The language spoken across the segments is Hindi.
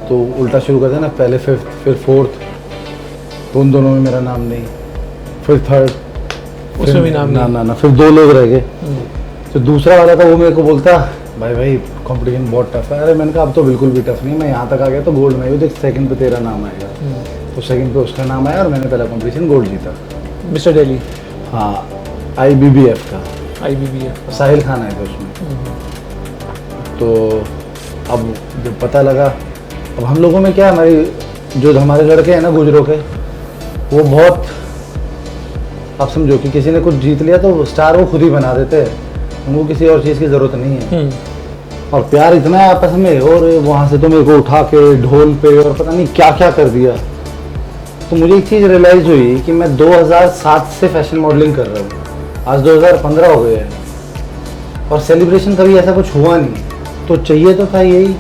तो उल्टा शुरू करते हैं ना, पहले फिफ्थ फिर फोर्थ, तो उन दोनों में मेरा नाम नहीं, फिर थर्ड उसमें भी नाम नहीं। ना फिर 2 लोग रह गए। तो दूसरा वाला था वो मेरे को बोलता भाई कंपटीशन बहुत टफ है। अरे मैंने कहा अब तो बिल्कुल भी टफ नहीं, मैं यहाँ तक आ गया तो गोल्ड में, देख सेकंड पे तेरा नाम आएगा। तो सेकंड पे उसका नाम आया और मैंने पहला कंपटीशन गोल्ड जीता। मिस्टर दिल्ली। हाँ, IBBF का, IBBF साहिल खान आए थे उसमें। तो अब जब पता लगा, अब हम लोगों में क्या, हमारी जो हमारे लड़के हैं ना गुजरों के, वो बहुत, आप समझो कि किसी ने कुछ जीत लिया तो स्टार वो खुद ही बना देते हैं, उनको किसी और चीज़ की ज़रूरत नहीं है। और प्यार इतना है आपस में, और वहाँ से तो मेरे को उठा के ढोल पे और पता नहीं क्या क्या कर दिया। तो मुझे एक चीज़ रियलाइज़ हुई कि मैं 2007 से फैशन मॉडलिंग कर रहा हूँ, आज 2015 हो गए हैं, और सेलिब्रेशन कभी ऐसा कुछ हुआ नहीं। तो चाहिए तो था यही,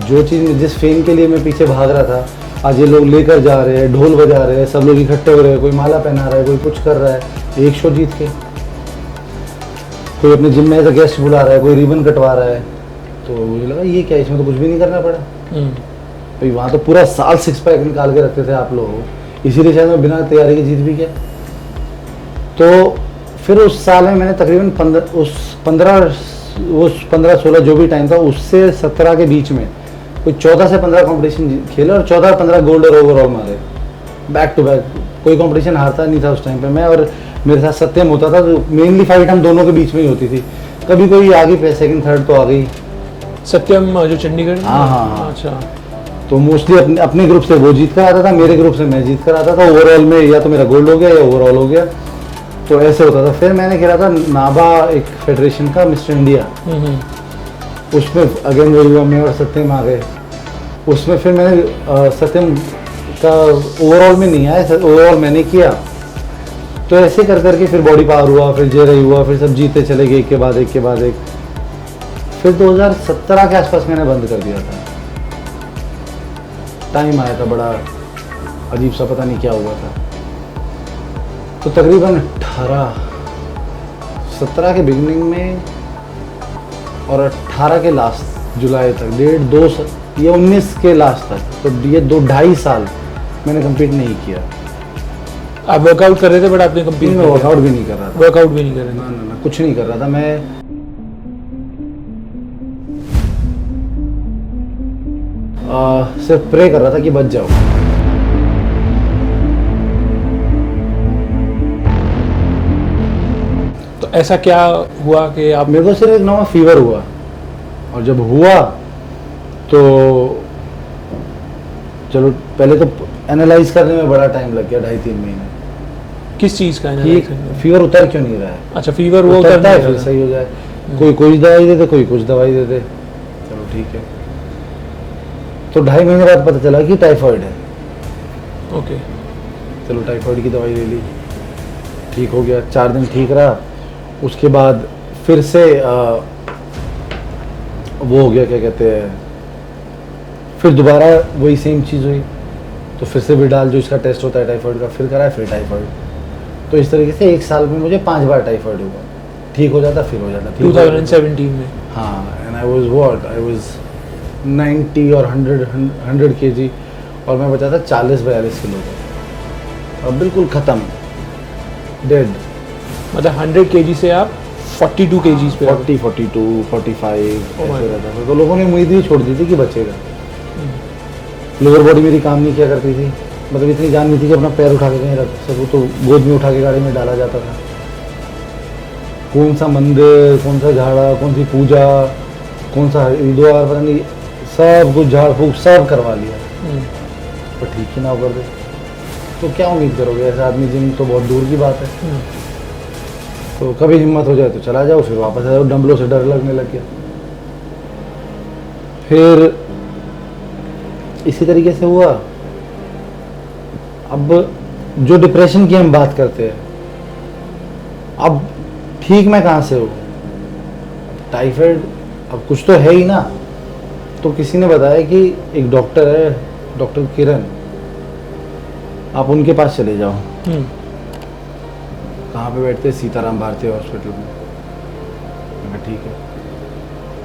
जो चीज़ जिस फेम के लिए मैं पीछे भाग रहा था, आज ये लोग लेकर जा रहे हैं, ढोल बजा रहे हैं, सब लोग इकट्ठे हो रहे हैं, कोई माला पहना रहा है, कोई कुछ कर रहा है, एक शो जीत के, कोई अपने जिम में ऐसा गेस्ट बुला रहा है, कोई रिबन कटवा रहा है। तो मुझे लगा ये क्या, इसमें तो कुछ भी नहीं करना पड़ा। भाई वहाँ तो पूरा साल 6 पैक निकाल के रखते थे आप लोग, इसीलिए शायद मैं बिना तैयारी के जीत भी गया। तो फिर उस साल में मैंने तकरीबन 15-16 जो भी टाइम था, उससे 17 के बीच में कोई 14 से 15 कंपटीशन खेले और 14-15 गोल्ड और ओवरऑल मारे बैक टू बैक। कोई कंपटीशन हारता नहीं था उस टाइम पे मैं, और मेरे साथ सत्यम होता था। तो मेनली फाइट हम दोनों के बीच में ही होती थी, कभी कोई आ गई सेकंड थर्ड तो आ गई। सत्यम जो चंडीगढ़। हाँ। अच्छा। तो मोस्टली अपने ग्रुप से वो जीत कर आता था, मेरे ग्रुप से मैं जीत कर आता था। ओवरऑल में या तो मेरा गोल्ड हो गया या ओवरऑल हो गया, तो ऐसे होता था। फिर मैंने खेला था नाबा एक फेडरेशन का मिस्टर इंडिया, उसमें अगेन वही हुआ, मैं और सत्यम आ गए उसमें। फिर मैंने सत्यम का ओवरऑल में नहीं आया, ओवरऑल मैंने किया। तो ऐसे कर करके फिर बॉडी पावर हुआ, फिर जेरई हुआ, फिर सब जीते चले गए एक के बाद एक के बाद एक। फिर 2017 के आसपास मैंने बंद कर दिया था। टाइम आया था बड़ा अजीब सा, पता नहीं क्या हुआ था। तो तकरीबन 17 के बिगनिंग में और 18 के लास्ट जुलाई तक, 1.5-2 या 19 के लास्ट तक, तो ये 2-2.5 साल मैंने कंप्लीट नहीं किया। आप वर्कआउट कर रहे थे बट आपने कंप्लीट मैं वर्कआउट भी नहीं कर रहा था। वर्कआउट भी नहीं कर रहे थे? ना, कुछ नहीं कर रहा था मैं। सिर्फ प्रे कर रहा था कि बच जाओ। तो ऐसा क्या हुआ कि आप? मेरे को सिर्फ एक नॉर्मल फीवर हुआ, और जब हुआ तो चलो पहले तो एनालाइज करने में बड़ा टाइम लग गया, 2.5-3 महीने। किस चीज़ का? कि फीवर उतर क्यों नहीं रहा है। अच्छा, फीवर वो उतरता है फिर सही हो जाए, कोई कुछ दवाई देते, कोई कुछ दवाई देते, चलो ठीक है। तो 2.5 महीने बाद पता चला कि टाइफाइड है। ओके। चलो टाइफाइड की दवाई ले ली, ठीक हो गया, 4 दिन ठीक रहा। उसके बाद फिर से वो हो गया, क्या कहते हैं, फिर दोबारा वही सेम चीज़ हुई। तो फिर से विडाल जो इसका टेस्ट होता है टाइफाइड का, फिर कराया, फिर टाइफाइड। तो इस तरीके से 1 साल में मुझे 5 बार टाइफाइड हुआ। ठीक हो जाता, फिर हो जाता। 2017 में? हाँ। एंड आई वाज 90 और 100 kg, और मैं बचा था 40-42 किलो का, और बिल्कुल ख़त्म, डेड। मतलब 100 kg से आप 42 kg पे? 40, 42, 45 ऐसे रहता था। तो लोगों ने उम्मीद ही छोड़ दी थी कि बचेगा। लोअर बॉडी मेरी काम नहीं किया करती थी, मतलब इतनी जान नहीं थी कि अपना पैर उठा के कहीं रख सकूँ, तो गोद में उठा के गाड़ी में डाला जाता था। कौन सा मंदिर, कौन सा झाड़ा, कौन सी पूजा, कौन सा हरिद्वार, पता नहीं, सब कुछ झाड़ फूक सब करवा लिया, पर ठीक ही ना कर दे तो क्या उम्मीद करोगे ऐसा आदमी। जिम तो बहुत दूर की बात है। तो कभी हिम्मत हो जाए तो चला जाओ, फिर वापस आ जाओ। डंबलों से डर लगने लग गया। फिर इसी तरीके से हुआ। अब जो डिप्रेशन की हम बात करते हैं, अब ठीक मैं कहाँ से हूँ, टाइफाइड अब कुछ तो है ही ना। तो किसी ने बताया कि एक डॉक्टर है, डॉक्टर किरण, आप उनके पास चले जाओ। कहाँ पे बैठते? सीताराम भारतीय हॉस्पिटल में। मैंने कहा ठीक है।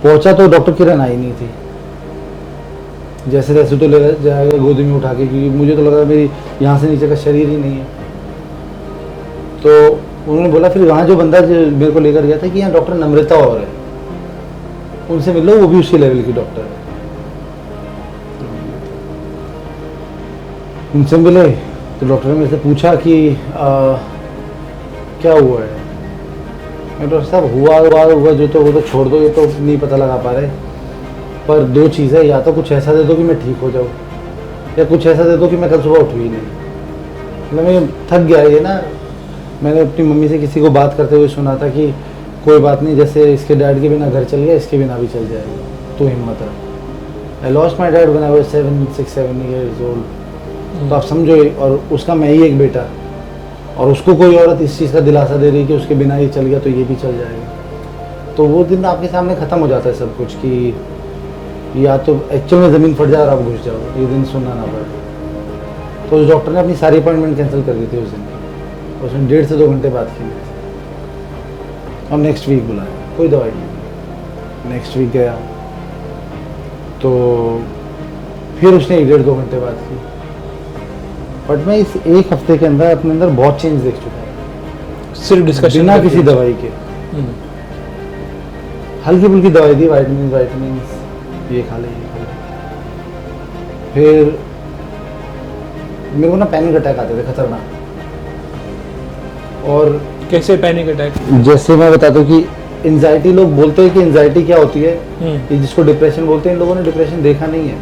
पहुंचा तो डॉक्टर किरण आई नहीं थी। जैसे तैसे तो ले जाएगा गोदी में उठा के, क्योंकि मुझे तो लग रहा है मेरी यहाँ से नीचे का शरीर ही नहीं है। तो उन्होंने बोला फिर वहाँ जो बंदा जो मेरे को लेकर गया था कि यहाँ डॉक्टर नम्रता और है, उनसे मिल लो, वो भी उसी लेवल की डॉक्टर है। उनसे मिले तो डॉक्टर ने मेरे से पूछा कि क्या हुआ है। मैं डॉक्टर साहब हुआ जो तो वो तो छोड़ दो, ये तो नहीं पता लगा पा रहे, पर दो चीज़ है, या तो कुछ ऐसा दे दो कि मैं ठीक हो जाऊँ, या कुछ ऐसा दे दो कि मैं कल सुबह उठूँ ही नहीं। मतलब मैं थक गया ये ना। मैंने अपनी मम्मी से किसी को बात करते हुए सुना था कि कोई बात नहीं, जैसे इसके डैड के बिना घर चल गया, इसके बिना भी चल जाएगा, तो हिम्मत रख। I lost my dad when I was 7 years old। तो आप समझो, और उसका मैं ही एक बेटा, और उसको कोई औरत इस चीज़ का दिलासा दे रही कि उसके बिना ये चल गया तो ये भी चल जाएगा। तो वो दिन आपके सामने ख़त्म हो जाता है सब कुछ, कि या तो एक्चुअल में ज़मीन फट जाए और आप घुस जाओ, ये दिन सुनना ना पड़े। तो उस डॉक्टर ने अपनी सारी अपॉइंटमेंट कैंसिल कर दी थी उस दिन की। उसने 1.5 से 2 घंटे बात की मेरे से, और नेक्स्ट वीक बुलाया, कोई दवाई नहीं। नेक्स्ट वीक गया तो फिर उसने 1.5-2 घंटे बात की। बट मैं इस एक हफ्ते के अंदर अपने अंदर बहुत चेंज देख चुका हूँ, सिर्फ डिस्कशन बिना किसी दवाई के। हल्की फुल्की दवाई दी, वाइटामिन ये खा ले, ये खा ले। फिर मेरे को ना पैनिक अटैक आते थे खतरनाक। और कैसे पैनिक अटैक? जैसे मैं बताता हूँ कि एंजाइटी, लोग बोलते हैं कि एंजाइटी क्या होती है, कि जिसको डिप्रेशन बोलते हैं, इन लोगों ने डिप्रेशन देखा नहीं है।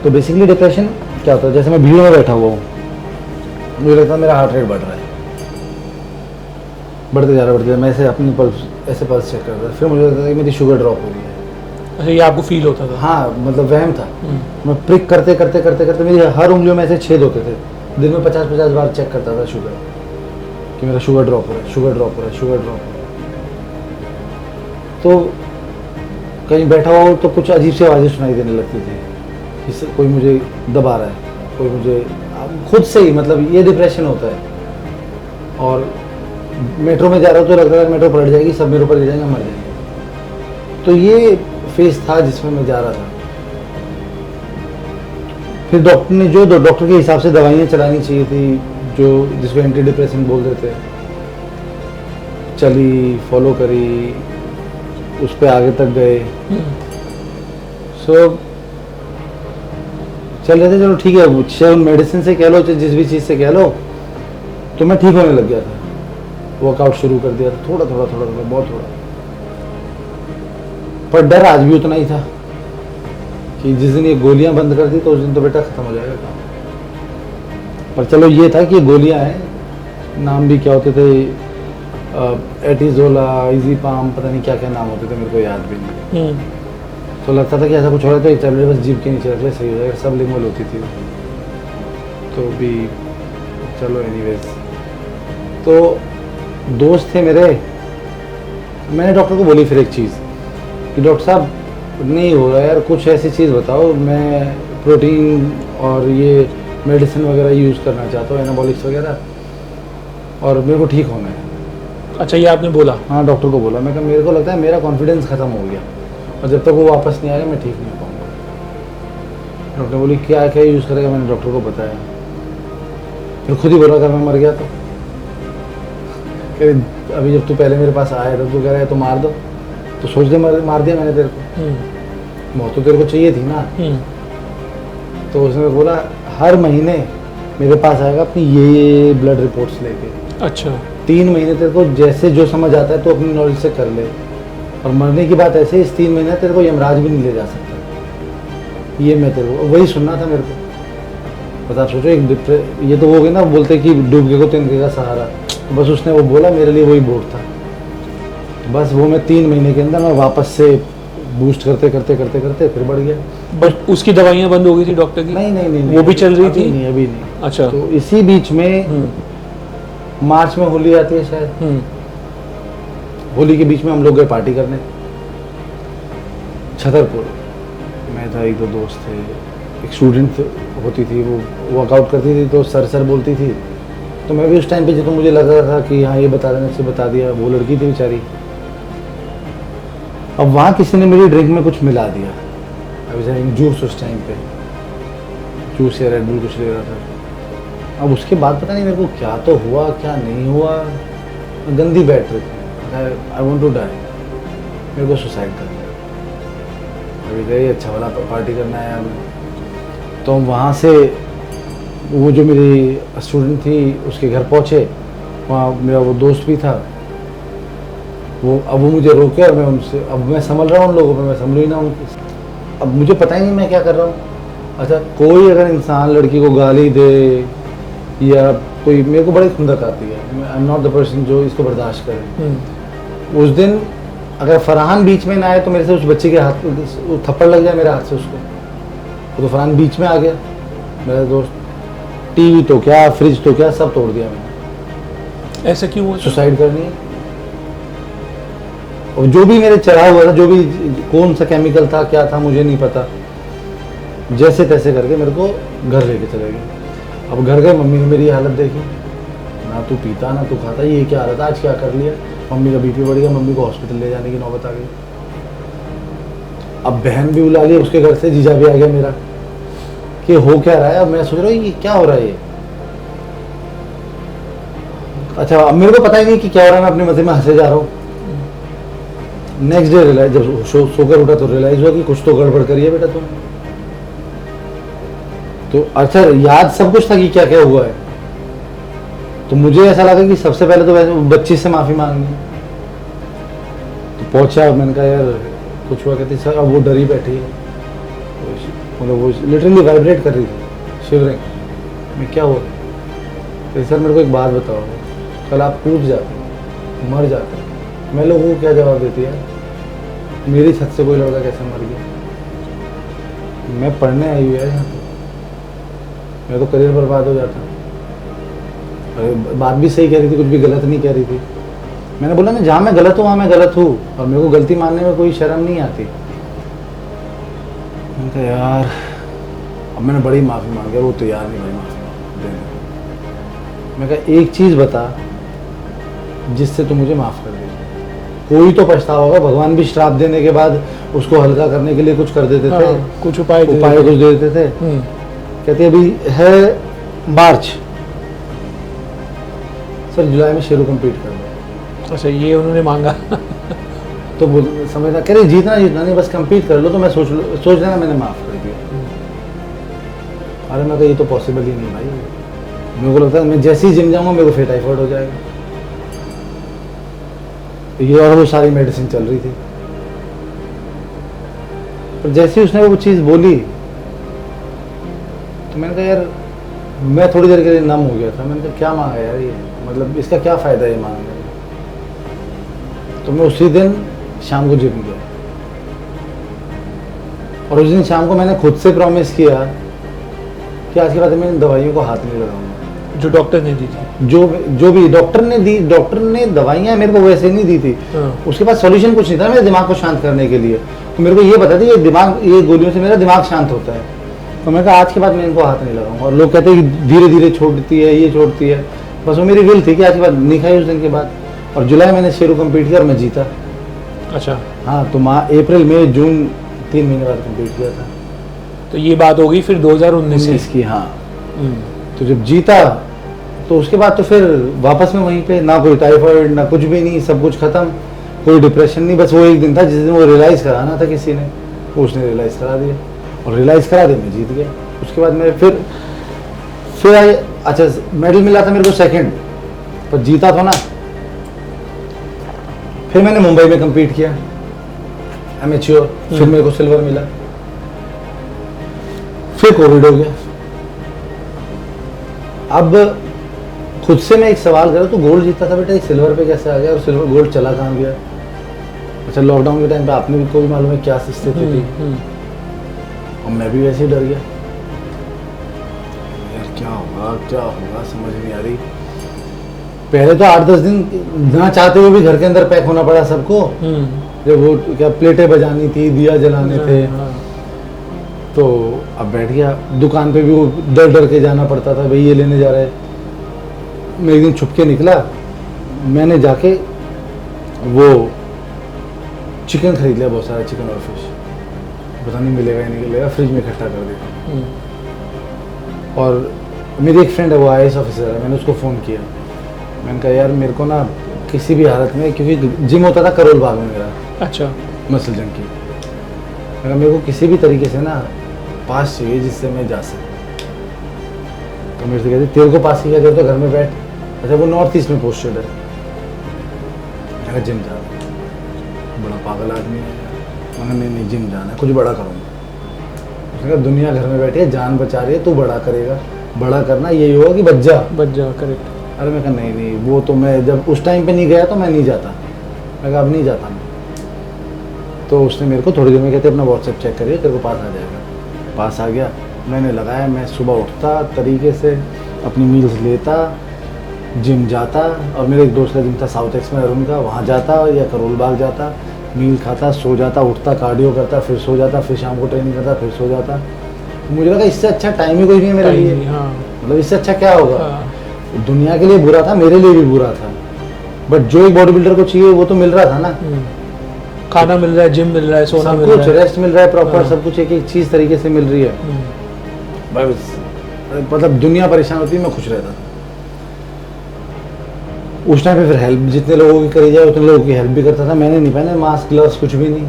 तो बेसिकली डिप्रेशन क्या होता है, जैसे मैं भीड़ में बैठा हुआ हूँ, मुझे लगता है मेरा हार्ट रेट बढ़ रहा है, बढ़ते जा रहा है, मैं ऐसे अपनी पल्स चेक करता था, फिर मुझे लगता था कि मेरी शुगर ड्रॉप हो गई है। अच्छा, ये आपको फील होता था? हाँ, मतलब वहम था। मैं प्रिक करते करते करते करते मेरी हर उंगलियों में ऐसे छेद होते थे। दिन में 50-50 बार चेक करता था शुगर, कि मेरा शुगर ड्रॉप हो रहा है, शुगर ड्रॉप हो रहा है, शुगर ड्रॉप हो रहा है। तो कहीं बैठा हो तो कुछ अजीब सी आवाज़ें सुनाई देने लगती थी, कि कोई मुझे दबा रहा है, कोई मुझे खुद से ही, मतलब ये डिप्रेशन होता है। और मेट्रो में जा रहा हूँ तो लगता है मेट्रो पलट जाएगी, सब मेरे ऊपर गिर जाएंगे, मर जाएंगे। तो ये फेज था जिसमें मैं जा रहा था। फिर डॉक्टर ने जो डॉक्टर के हिसाब से दवाइयाँ चलानी चाहिए थी, जो जिसको एंटी डिप्रेशन बोल देते हैं, चली, फॉलो करी, उस पर आगे तक गए। सो चल रहे थे, चलो ठीक है, चाहे मेडिसिन से कह लो, चाहे जिस भी चीज़ से कह लो, तो मैं ठीक होने लग गया था। वर्कआउट शुरू कर दिया था, थोड़ा थोड़ा थोड़ा थोड़ा, बहुत थोड़ा। पर डर आज भी उतना ही था कि जिस दिन ये गोलियां बंद कर दी तो उस दिन तो बेटा खत्म हो जाएगा काम। पर चलो ये था कि गोलियां हैं, नाम भी क्या होते थे, एटिजोला, इजी पाम, पता नहीं क्या क्या नाम होते थे, मेरे को याद भी नहीं। तो लगता था कि ऐसा कुछ हो रहा है तो एक टैबलेट बस जीभ के नीचे रख ले, सही हो जाएगा। सब लिंगल होती थी तो भी, चलो एनीवेज। तो दोस्त थे मेरे, मैंने डॉक्टर को बोली फिर एक चीज़ कि डॉक्टर साहब नहीं हो रहा यार, कुछ ऐसी चीज़ बताओ, मैं प्रोटीन और ये मेडिसिन वगैरह यूज़ करना चाहता हूँ, एनाबॉलिक्स वगैरह, और मेरे को ठीक होना है। अच्छा, ये आपने बोला? हाँ, डॉक्टर को बोला। मैं कहा मेरे को लगता है मेरा कॉन्फिडेंस ख़त्म हो गया, और जब तक वो वापस नहीं आएगा मैं ठीक नहीं हो पाऊँगा। डॉक्टर बोली क्या क्या यूज़ करेगा, मैंने डॉक्टर को बताया। फिर खुद ही बोला अगर मैं मर गया तो, अभी जब तू पहले मेरे पास आया था तो कह रहा है तो मार दो, तो सोच दे मार दिया मैंने तेरे को, मौत तो तेरे को चाहिए थी ना। तो उसने बोला हर महीने मेरे पास आएगा अपनी ये ब्लड रिपोर्ट्स लेके। अच्छा। 3 महीने तेरे को जैसे जो समझ आता है तो अपनी नॉलेज से कर ले, और मरने की बात ऐसे, इस 3 महीने तेरे को यमराज भी नहीं ले जा सकता। ये मैं तेरे को वही सुनना था मेरे को। बता, सोचो एक ये तो हो गई ना, बोलते कि डूबे को तिनके का सहारा, तो बस उसने वो बोला, मेरे लिए वही बोर्ड था। बस वो मैं 3 महीने के अंदर मैं वापस से बूस्ट करते करते करते करते फिर बढ़ गया। बट उसकी दवाइयाँ बंद हो गई थी डॉक्टर की? नहीं, वो भी चल रही थी? नहीं, अभी नहीं। अच्छा। तो इसी बीच में मार्च में होली आती है शायद, होली के बीच में हम लोग गए पार्टी करने छतरपुर। मैं था, 1-2 दोस्त थे, एक स्टूडेंट होती थी, वो वर्कआउट करती थी तो सर बोलती थी, तो मैं भी उस टाइम पे, तो मुझे लग रहा था कि हाँ ये बता देने से बता दिया। वो लड़की थी बेचारी, अब वहाँ किसी ने मेरी ड्रिंक में कुछ मिला दिया। अभी से जूस उस टाइम पे जूस या रेड बुल कुछ ले रहा था। अब उसके बाद पता नहीं मेरे को क्या तो हुआ क्या नहीं हुआ, गंदी बैठ रही थी। आई वॉन्ट टू डाई, मेरे को सुसाइड करना है। अभी गई अच्छा वाला पार्टी करना है। अब तो वहाँ से वो जो मेरी स्टूडेंट थी उसके घर पहुँचे, वहाँ मेरा वो दोस्त भी था। अब वो मुझे रोके और मैं उनसे, अब मैं संभल रहा हूँ उन लोगों पर, मैं संभलू ही ना उनकी। अब मुझे पता ही नहीं मैं क्या कर रहा हूँ। अच्छा, कोई अगर इंसान लड़की को गाली दे या कोई, मेरे को बड़ी खुंदक आती है। I am not the person जो इसको बर्दाश्त करे। उस दिन अगर फरहान बीच में ना आए तो मेरे से उस बच्चे के हाथ वो थप्पड़ लग जाए मेरे हाथ से उसको। वो तो फरहान बीच में आ गया मेरा दोस्त, टीवी तो क्या फ्रिज तो क्या सब तोड़ दिया मैंने। ऐसा क्यों हुआ? सुसाइड करनी है। और जो भी मेरे चढ़ा हुआ था, जो भी कौन सा केमिकल था क्या था मुझे नहीं पता, जैसे तैसे करके मेरे को घर लेके चले गए। अब घर गए, मम्मी ने मेरी हालत देखी, ना तू पीता ना तू खाता, ये क्या हालत, आज क्या कर लिया। मम्मी का बीपी बढ़ गया, मम्मी को हॉस्पिटल ले जाने की नौबत आ गई। अब बहन भी बुला ली उसके घर से, जीजा भी आ गया मेरा कि हो क्या रहा है। अब मैं सोच रहा हूँ ये क्या हो रहा है ये। अच्छा, अब मेरे को पता ही नहीं कि क्या हो रहा है, मैं अपने मजे में हंसे जा रहा हूँ। नेक्स्ट डे रियलाइज, जब सोकर उठा तो रियलाइज हुआ कि कुछ तो गड़बड़ करी है बेटा तुमने। तो अच्छा, याद सब कुछ था कि क्या क्या हुआ है। तो मुझे ऐसा लगा कि सबसे पहले तो वैसे बच्ची से माफी मांगनी। तो पहुंचा, मैंने कहा यार कुछ हुआ, कहती सर। अब वो डरी बैठी है, मतलब वो लिटरली वाइब्रेट कर रही थी, शिवरिंग में। क्या हुआ? तो सर मेरे को एक बात बताओ, कल आप कूद जाते, मर जाते, मैं लोगों को क्या जवाब देती है? मेरी छत से कोई लड़का कैसे मर गया? मैं पढ़ने आई हुई है यहाँ पे, मेरा तो करियर बर्बाद हो जाता। अरे बात भी सही कह रही थी, कुछ भी गलत नहीं कह रही थी। मैंने बोला ना, जहाँ मैं गलत हूँ वहाँ मैं गलत हूँ, और मेरे को गलती मानने में कोई शर्म नहीं आती। मैंने कहा यार, अब मैंने बड़ी माफ़ी मांगी, वो तैयार नहीं भाई माफ़ी देने को। मैं कहा एक चीज़ बता जिससे तू मुझे माफ़ कर दे। कोई तो पछतावा होगा, भगवान भी श्राप देने के बाद उसको हल्का करने के लिए कुछ कर देते थे। कुछ उपाय कुछ दे देते थे। कहते अभी है मार्च, सर जुलाई में शेरू कंप्लीट कर दो। अच्छा, ये उन्होंने मांगा। तो समझना, कह रहे जीतना नहीं, बस कंप्लीट कर लो तो मैं सोच लेना मैंने माफ़ कर दिया। अरे मैं तो ये तो पॉसिबल ही नहीं भाई। मेरे को लगता है मैं जैसे ही जिम जाऊँगा मेरे को फिर टाइफाइड हो जाएगा। ये और वो सारी मेडिसिन चल रही थी। पर जैसे ही उसने वो चीज़ बोली तो मैंने कहा यार, मैं थोड़ी देर के लिए नम हो गया था। मैंने कहा क्या मांगा यार ये, मतलब इसका क्या फ़ायदा है मांगने में। तो मैं उसी दिन शाम को जिम गया, और उस दिन शाम को मैंने खुद से प्रॉमिस किया कि आज के बाद मैं इन दवाइयों को हाथ नहीं लगाऊंगा जो डॉक्टर ने दी थी। जो भी डॉक्टर ने दी, डॉक्टर ने दवाइयाँ मेरे को वैसे नहीं दी थी। उसके पास सॉल्यूशन कुछ नहीं था मेरे दिमाग को शांत करने के लिए। तो मेरे को ये पता था ये गोलियों से मेरा दिमाग शांत होता है। तो मैंने कहा आज के बाद मैं इनको हाथ नहीं लगाऊंगा। और लोग कहते हैं कि धीरे धीरे छोड़ती है, ये छोड़ती है, बस वो मेरी विल थी कि आज के बाद नहीं खाई उस दिन के बाद। और जुलाई मैंने शेरू कंप्लीट किया और मैं जीता। अच्छा, हाँ, तो अप्रैल मई जून 3 महीने बाद कंप्लीट किया था। तो ये बात हो गई फिर 2019 की। हाँ, तो जब जीता तो उसके बाद तो फिर वापस में वहीं पे, ना कोई टाइफाइड ना कुछ भी नहीं, सब कुछ खत्म, कोई डिप्रेशन नहीं। बस वो एक दिन था जिस दिन वो रियलाइज़ कराना था किसी ने, उसने रियलाइज़ करा दिया, और रियलाइज़ करा दिया मैं जीत गया। उसके बाद मैं फिर आए। अच्छा, मेडल मिला था मेरे को सेकंड, पर जीता था ना। फिर मैंने मुंबई में कम्पीट किया एमेच्योर, फिर मेरे को सिल्वर मिला। फिर कोविड हो गया। अब खुद से मैं एक सवाल करूँ तो गोल्ड जीता था बेटा, एक सिल्वर पे कैसे आ गया, और सिल्वर गोल्ड चला कहाँ गया। अच्छा, लॉकडाउन के टाइम पे आपने भी कोई मालूम है क्या स्थिति थी, और मैं भी वैसे ही डर गया यार, क्या होगा समझ नहीं आ रही। पहले तो 8-10 दिन ना चाहते हुए भी घर के अंदर पैक होना पड़ा सबको। जब वो क्या प्लेटें बजानी थी, दिया जलाने थे, तो अब बैठ गया। दुकान पे भी वो डर के जाना पड़ता था, भाई ये लेने जा रहे। मैं एक दिन छुप के निकला, मैंने जाके वो चिकन खरीद लिया, बहुत सारा चिकन और फिश, पता नहीं मिलेगा या नहीं मिलेगा, फ्रिज में इकट्ठा कर दिया। और मेरी एक फ्रेंड है, वो IAS ऑफिसर है, मैंने उसको फ़ोन किया, मैंने कहा यार मेरे को ना किसी भी हालत में, क्योंकि जिम होता था करोल बाग में मेरा, अच्छा, मसल जंग की, मैंने कहा मेरे को किसी भी तरीके से ना पास चाहिए जिससे मैं जा सकूँ। तो मेरे से कहते तेरे को पास की क्या जरूरत है, घर में बैठ। अच्छा, वो नॉर्थ ईस्ट में पोस्टेड है। मैंने कहा जिम जाना, बड़ा पागल आदमी है। मैंने नहीं जिम जाना है, कुछ बड़ा करूँगा। उसने कहा दुनिया घर में बैठी है, जान बचा रही है, तू बड़ा करेगा, बड़ा करना यही होगा कि बच जा। करेक्ट। अरे मैं कहा नहीं, वो तो मैं जब उस टाइम पे नहीं गया तो मैं नहीं जाता। मैं कहा अब नहीं जाता मैं। तो उसने मेरे को थोड़ी देर में कहते अपना व्हाट्सएप चेक करिए, तेरे को पास आ जाएगा। पास आ गया, मैंने लगाया, मैं सुबह उठता तरीके से, अपनी मील्स लेता, जिम जाता, और मेरे एक दोस्त का जिम था साउथ एक्स में अरुण का, वहाँ जाता या करोल बाग जाता, मील खाता, सो जाता, उठता, कार्डियो करता, फिर सो जाता, फिर शाम को ट्रेनिंग करता, फिर सो जाता। मुझे लगा इससे अच्छा टाइम ही कोई नहीं है मेरे लिए। हाँ। मतलब इससे अच्छा क्या होगा। हाँ। दुनिया के लिए बुरा था, मेरे लिए भी बुरा था, बट जो एक बॉडी बिल्डर को चाहिए वो तो मिल रहा था ना। खाना मिल रहा है, जिम मिल रहा है, सोना सब मिल कुछ, रहा है, रेस्ट मिल रहा है प्रॉपर, हाँ। सब कुछ एक एक चीज़ तरीके से मिल रही है। बस मतलब दुनिया परेशान होती है, मैं खुश रहता था। उस टाइम पे फिर हेल्प जितने लोगों की करी जाए उतने लोगों की हेल्प भी करता था। मैंने नहीं पहने मास्क, ग्लव्स, कुछ भी नहीं।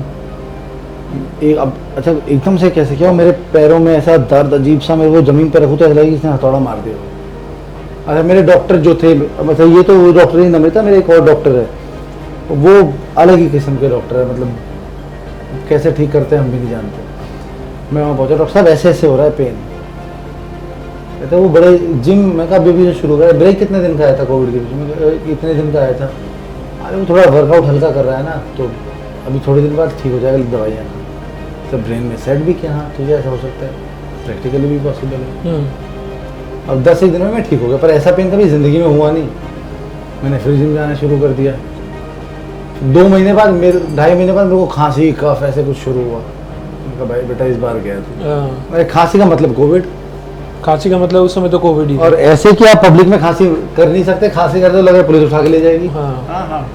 एक अब अच्छा एकदम से कैसे क्या, मेरे पैरों में ऐसा दर्द अजीब सा, मेरे को ज़मीन पर रखूँ तो ऐसा लगा कि इसने हथौड़ा मार दिया। अच्छा, मेरे डॉक्टर जो थे, मतलब ये तो डॉक्टर ही नहीं था, मेरे एक और डॉक्टर है, वो अलग ही किस्म के डॉक्टर है, मतलब कैसे ठीक करते हैं हम भी नहीं जानते। मैं वहाँ पहुँचा, डॉक्टर साहब ऐसे ऐसे हो रहा है पेन। कहते वो बड़े जिम, मैं कहा अभी से शुरू करा, ब्रेक कितने दिन का आया था कोविड के बीच में, इतने दिन का आया था। अरे वो थोड़ा वर्कआउट हल्का कर रहा है ना, तो अभी थोड़े दिन बाद ठीक हो जाएगा, दवाइयाँ सब ब्रेन में सेट भी किया। हाँ ठीक है, ऐसा हो सकता है, प्रैक्टिकली भी पॉसिबल है। अब 10 दिन में मैं ठीक हो गया, पर ऐसा पेन कभी ज़िंदगी में हुआ नहीं। मैंने फिर जिम जाना शुरू कर दिया। 2 महीने बाद, मेरे 2.5 महीने बाद मेरे को खांसी, कफ ऐसे कुछ शुरू हुआ। मैंने कहा भाई बेटा इस बार गया तू। अरे खांसी का मतलब कोविड, खांसी का मतलब उस समय तो कोविड ही था। और ऐसे कि आप पब्लिक में खांसी कर नहीं सकते, खांसी करते तो लगे पुलिस उठा के ले जाएगी। हाँ। हाँ हाँ,